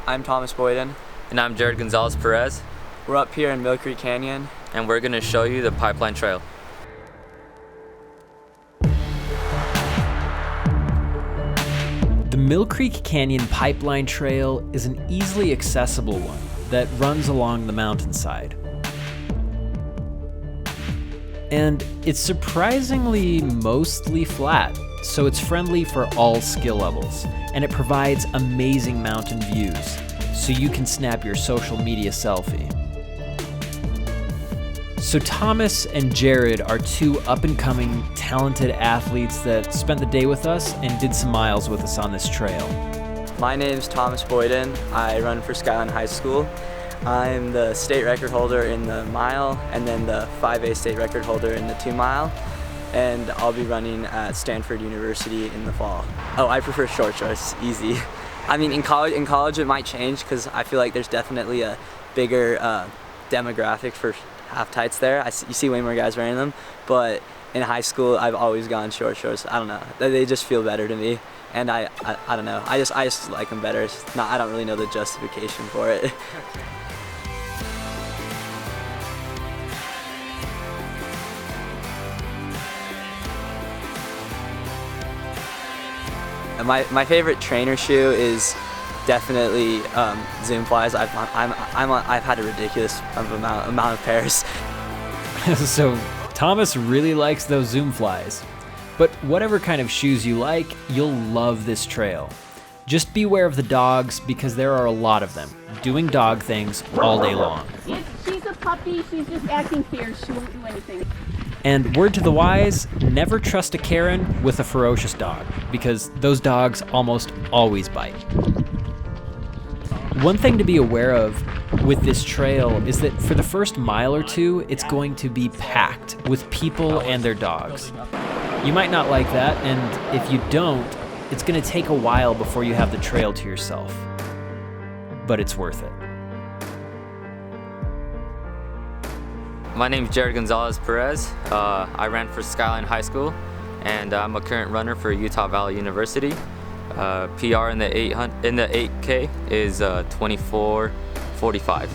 I'm Thomas Boyden. And I'm Gonzalez Perez. We're up here in Mill Creek Canyon. And we're going to show you the Pipeline Trail. The Mill Creek Canyon Pipeline Trail is an easily accessible one that runs along the mountainside. And it's surprisingly mostly flat, so it's friendly for all skill levels, and it provides amazing mountain views, so you can snap your social media selfie. So Thomas and Jared are two up-and-coming, talented athletes that spent the day with us and did some miles with us on this trail. My name's Thomas Boyden. I run for Skyline High School. I'm the state record holder in the mile and then the 5A state record holder in the 2 mile. And I'll be running at Stanford University in the fall. Oh, I prefer short shorts, easy. I mean, in college it might change because I feel like there's definitely a bigger demographic for half tights there. You see way more guys wearing them, but in high school I've always gone short shorts. I don't know, they just feel better to me, and I don't know, I just like them better. I don't really know the justification for it. My favorite trainer shoe is definitely Zoom Flies. I've had a ridiculous amount of pairs. So Thomas really likes those Zoom Flies. But whatever kind of shoes you like, you'll love this trail. Just beware of the dogs because there are a lot of them, doing dog things all day long. She's a puppy, she's just acting fierce, she won't do anything. And word to the wise, never trust a Karen with a ferocious dog, because those dogs almost always bite. One thing to be aware of with this trail is that for the first mile or two, it's going to be packed with people and their dogs. You might not like that, and if you don't, it's going to take a while before you have the trail to yourself. But it's worth it. My name is Gonzalez Perez. I ran for Skyline High School, and I'm a current runner for Utah Valley University. PR in the 8K is 24:45.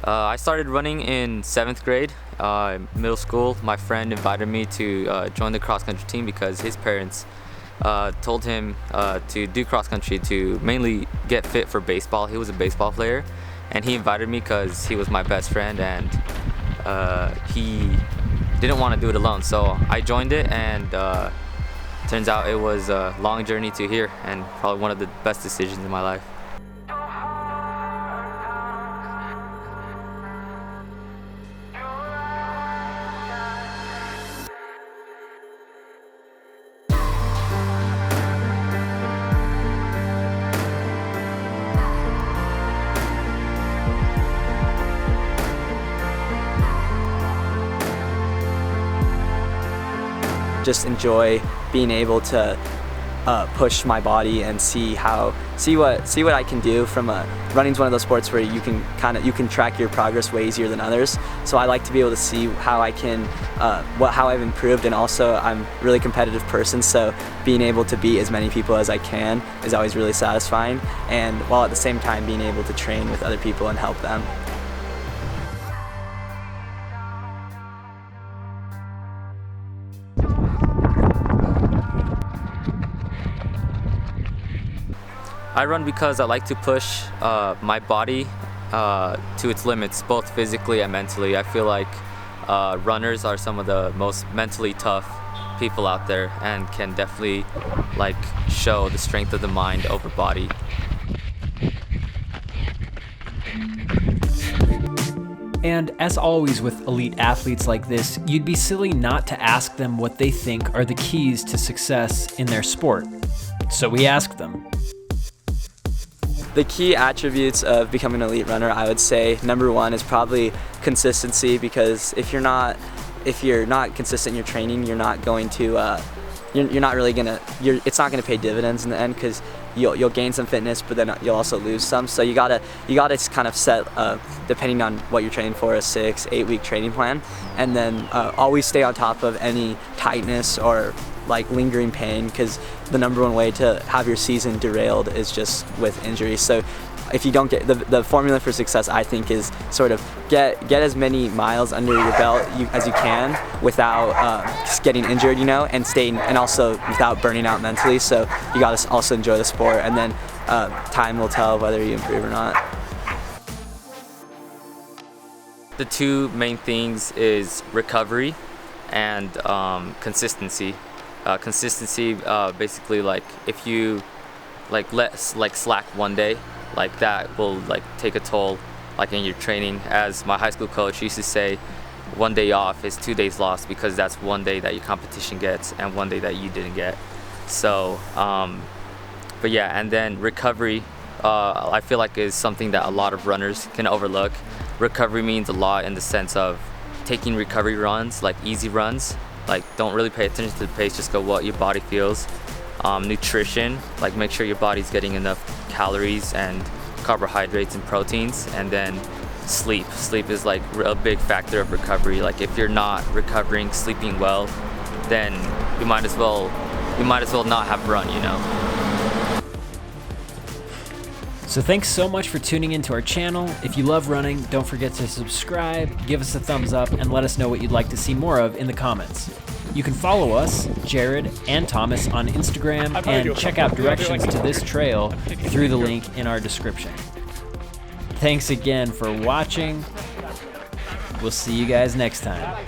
I started running in 7th grade, middle school. My friend invited me to join the cross country team because his parents told him to do cross country to mainly get fit for baseball. He was a baseball player, and he invited me because he was my best friend, and he didn't want to do it alone. So I joined it, and turns out it was a long journey to here, and probably one of the best decisions in my life. Just enjoy being able to push my body and see what I can do. Running's one of those sports where you can track your progress way easier than others. So I like to be able to see how how I've improved, and also I'm a really competitive person, so being able to beat as many people as I can is always really satisfying, and while at the same time being able to train with other people and help them. I run because I like to push my body to its limits, both physically and mentally. I feel like runners are some of the most mentally tough people out there and can definitely show the strength of the mind over body. And as always with elite athletes like this, you'd be silly not to ask them what they think are the keys to success in their sport. So we asked them. The key attributes of becoming an elite runner, I would say, number one is probably consistency, because if you're not consistent in your training, you're not going to, it's not going to pay dividends in the end, because you'll gain some fitness, but then you'll also lose some. So you gotta kind of set, depending on what you're training for, a 6-8 week training plan, and then always stay on top of any tightness or like lingering pain, because the number one way to have your season derailed is just with injury. So if you don't get the formula for success, I think, is sort of get as many miles under your belt as you can without getting injured, and staying, and also without burning out mentally. So you got to also enjoy the sport, and then time will tell whether you improve or not. The two main things is recovery and consistency. Consistency, basically, like if you slack one day, like that will take a toll in your training. As my high school coach used to say, 1 day off is 2 days lost, because that's 1 day that your competition gets and 1 day that you didn't get. So but yeah, and then recovery, I feel like is something that a lot of runners can overlook. Recovery means a lot in the sense of taking recovery runs, like easy runs, don't really pay attention to the pace, just go what your body feels. Nutrition, make sure your body's getting enough calories and carbohydrates and proteins. And then sleep is a big factor of recovery. If you're not recovering, sleeping well, then you might as well not have run, So thanks so much for tuning into our channel. If you love running, don't forget to subscribe, give us a thumbs up, and let us know what you'd like to see more of in the comments. You can follow us, Jared and Thomas, on Instagram, and check out directions to this trail through the link in our description. Thanks again for watching. We'll see you guys next time.